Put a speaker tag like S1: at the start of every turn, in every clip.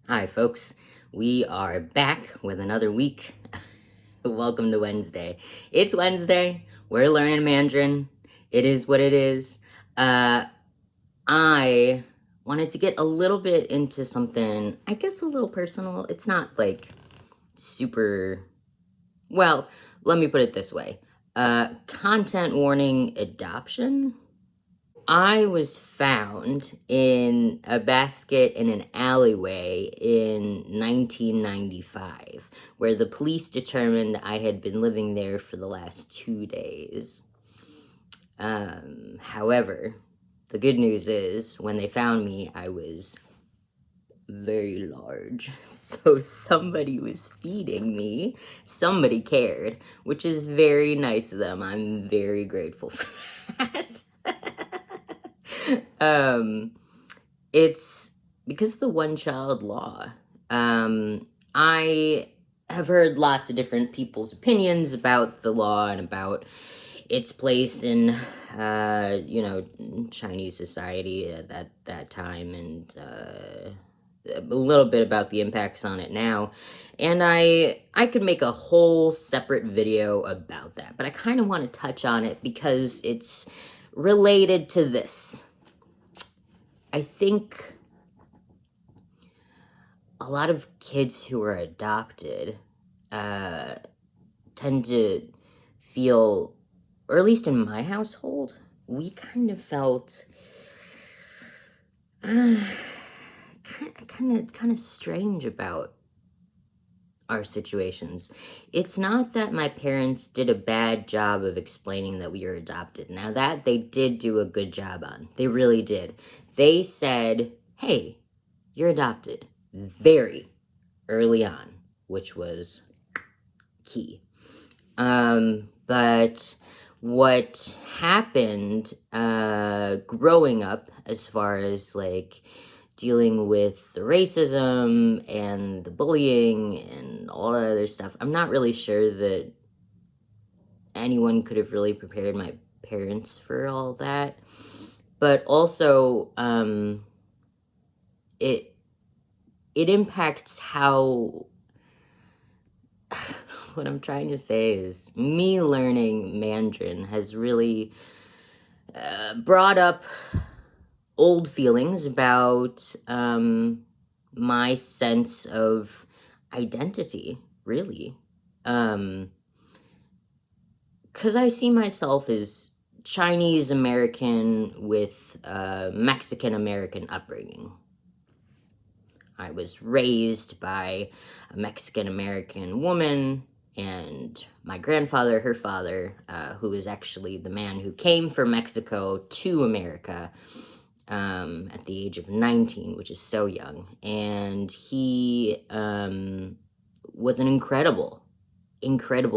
S1: Hi, folks. We are back with another week. Welcome to Wednesday. It's Wednesday. We're learning Mandarin. It is what it is. I wanted to get a little bit into something, I guess a little personal. It's not like super. Well, let me put it this way. Content warning adoption. I was found in a basket in an alleyway in 1995, where the police determined I had been living there for the last 2 days. However, the good news is, when they found me, I was very large. So somebody was feeding me. Somebody cared, which is very nice of them. I'm very grateful for that. It's because of the one-child law. I have heard lots of different people's opinions about the law and about its place in, Chinese society at that time, and a little bit about the impacts on it now. And I could make a whole separate video about that, but I kind of want to touch on it because it's related to this. I think a lot of kids who are adopted tend to feel, or at least in my household, we kind of felt kind of strange about our situations. It's not that my parents did a bad job of explaining that we were adopted. Now, that they did do a good job on. They really did. They said, hey, you're adopted, very early on, which was key. But what happened growing up, as far as like dealing with the racism and the bullying and all that other stuff, I'm not really sure that anyone could have really prepared my parents for all that. But also, it impacts how what I'm trying to say is, me learning Mandarin has really brought up old feelings about my sense of identity, really. Because I see myself as Chinese American with Mexican American upbringing. I was raised by a Mexican American woman, and my grandfather, her father, who is actually the man who came from Mexico to America at the age of 19, which is so young. And he was an incredible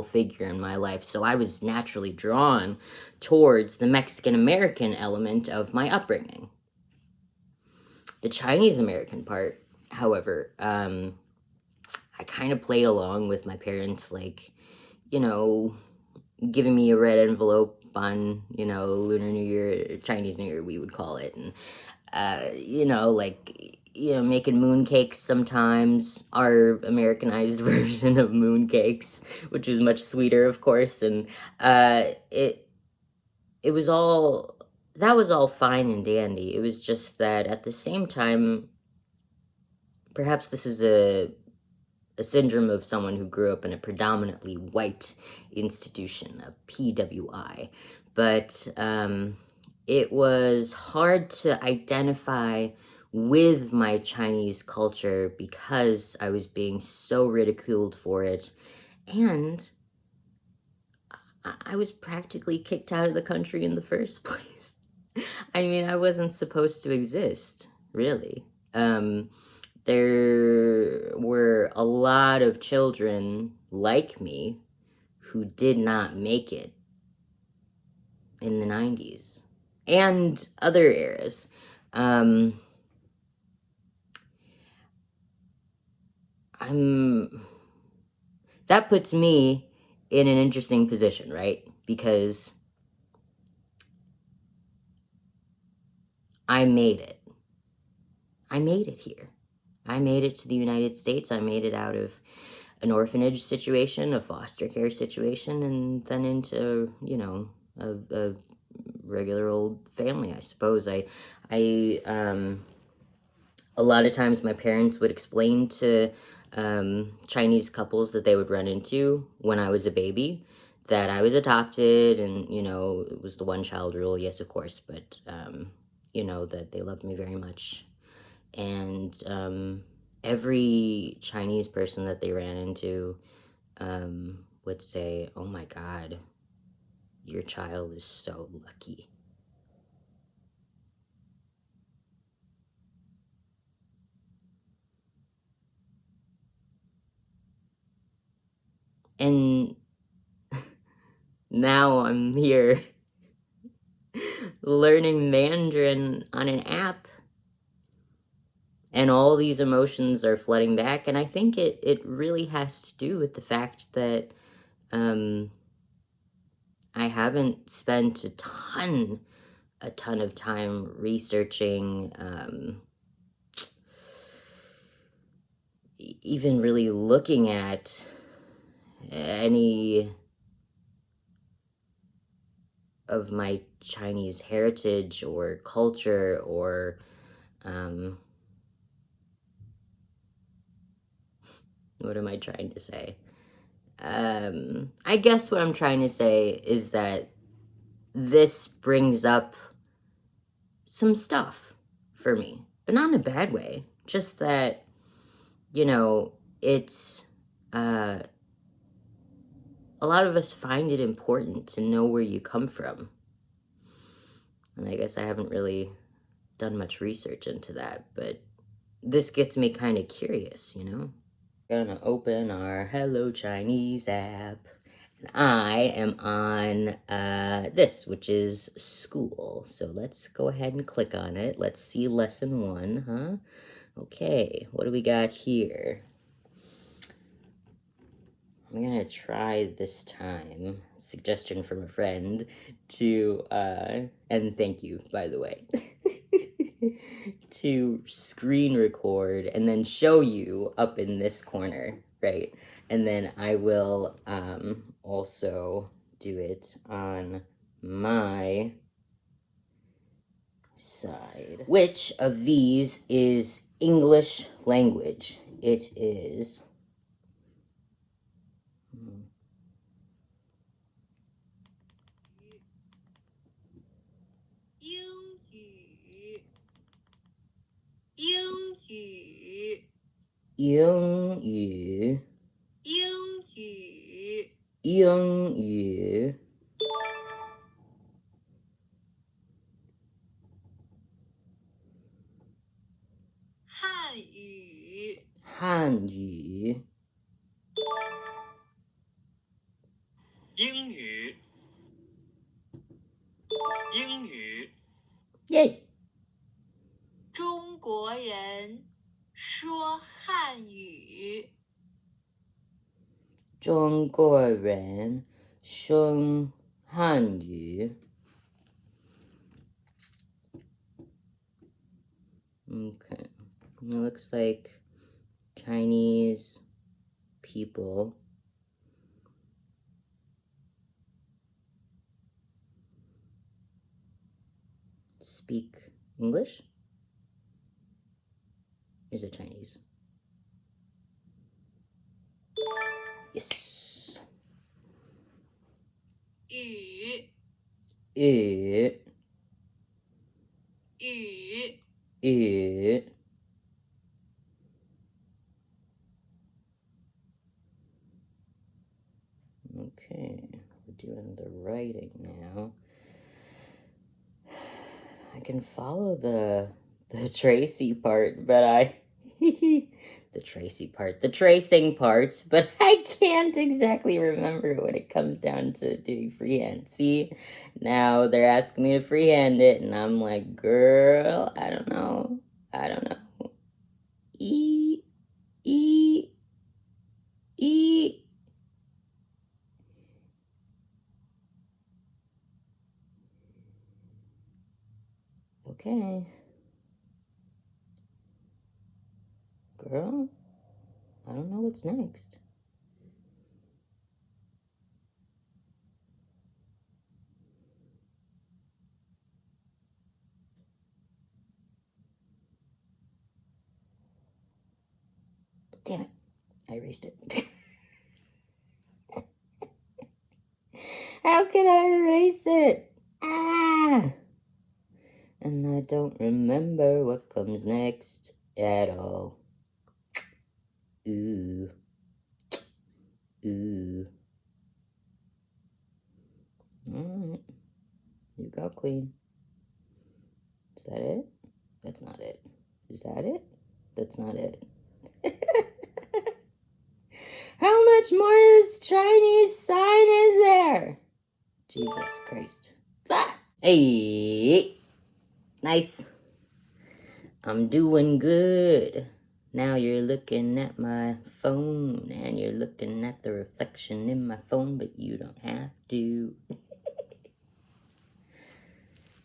S1: figure in my life. So I was naturally drawn towards the Mexican American element of my upbringing. The Chinese American part, however, I kind of played along with my parents, like, giving me a red envelope on, Lunar New Year, Chinese New Year, we would call it. And, making moon cakes sometimes, our Americanized version of moon cakes, which was much sweeter, of course. And it was all, that was all fine and dandy. It was just that at the same time, perhaps this is a syndrome of someone who grew up in a predominantly white institution, a PWI. But it was hard to identify with my Chinese culture because I was being so ridiculed for it. And I was practically kicked out of the country in the first place. I mean, I wasn't supposed to exist, really. There were a lot of children like me who did not make it in the 90s and other eras. That puts me in an interesting position, right? Because I made it. I made it here. I made it to the United States. I made it out of an orphanage situation, a foster care situation, and then into, a regular old family, I suppose. I a lot of times my parents would explain to Chinese couples that they would run into when I was a baby that I was adopted, and, it was the one child rule, yes, of course, but, that they loved me very much. And every Chinese person that they ran into would say, "Oh my God, your child is so lucky." And now I'm here learning Mandarin on an app, and all these emotions are flooding back. And I think it really has to do with the fact that um, I haven't spent a ton of time researching, even really looking at any of my Chinese heritage or culture, or um, what am I trying to say? I guess what I'm trying to say is that this brings up some stuff for me, but not in a bad way. Just that, it's uh, a lot of us find it important to know where you come from. And I guess I haven't really done much research into that, but this gets me kind of curious. Gonna open our Hello Chinese app. And I am on this, which is school. So let's go ahead and click on it. Let's see lesson 1, huh? Okay, what do we got here? I'm gonna try this time, suggestion from a friend, to, and thank you, by the way, to screen record and then show you up in this corner, right? And then I will also do it on my side. Which of these is English language? It is...
S2: 英语，英语，
S1: 英语，
S2: 英语，
S1: 英语，
S2: 汉语，
S1: 汉语，
S2: 英语，英语。
S1: 耶！
S2: 中国人说汉语，
S1: 中国人说汉语。Okay. It looks like Chinese people speak English? Or is it Chinese? Yes.
S2: 语，
S1: 语，
S2: 语，
S1: 语。Okay, we're doing the writing now. I can follow the Tracy part, but the tracing part, but I can't exactly remember when it comes down to doing freehand. See, now they're asking me to freehand it, and I'm like, girl, I don't know. E, E, E. Okay. Girl, I don't know what's next. Damn it. I erased it. How can I erase it? Ah! And I don't remember what comes next at all. Ooh. Ooh. Alright. You go, Queen. Is that it? That's not it. Is that it? That's not it. How much more of this Chinese sign is there? Jesus Christ. Ah! Hey! Nice. I'm doing good. Now you're looking at my phone and you're looking at the reflection in my phone, but you don't have to.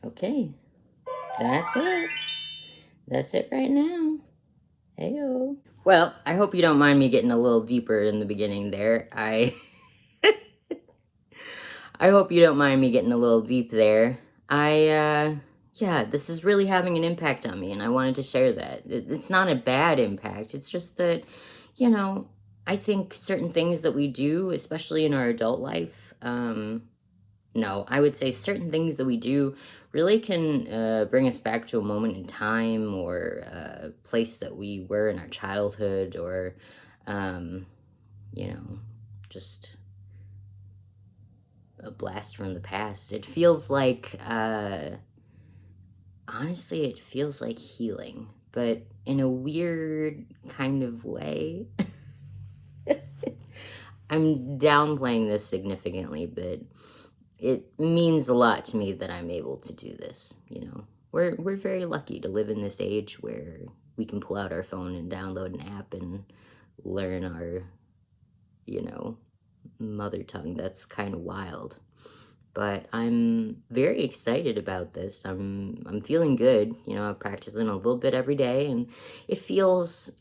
S1: Okay. That's it. That's it right now. Heyo. Well, I hope you don't mind me getting a little deeper in the beginning there. I hope you don't mind me getting a little deep there. Yeah, this is really having an impact on me, and I wanted to share that. It's not a bad impact. It's just that, you know, I think certain things that we do, especially in our adult life, no, I would say certain things that we do really can bring us back to a moment in time or a place that we were in our childhood or, um, you know, just a blast from the past. It feels like, honestly, it feels like healing, but in a weird kind of way. I'm downplaying this significantly, but it means a lot to me that I'm able to do this, you know. We're very lucky to live in this age where we can pull out our phone and download an app and learn our, you know, mother tongue. That's kind of wild. But I'm very excited about this. I'm feeling good. You know, I'm practicing a little bit every day and it feels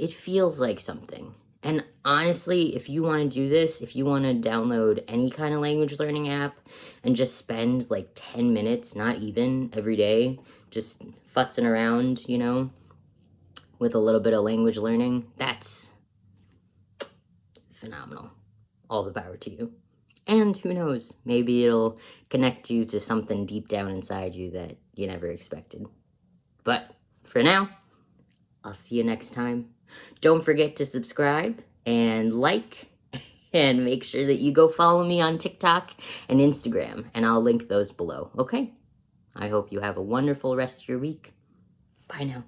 S1: like something. And honestly, if you want to do this, if you want to download any kind of language learning app and just spend like 10 minutes, not even every day, just futzing around, you know, with a little bit of language learning, that's phenomenal. All the power to you. And who knows, maybe it'll connect you to something deep down inside you that you never expected. But for now, I'll see you next time. Don't forget to subscribe and like, and make sure that you go follow me on TikTok and Instagram, and I'll link those below, okay? I hope you have a wonderful rest of your week. Bye now.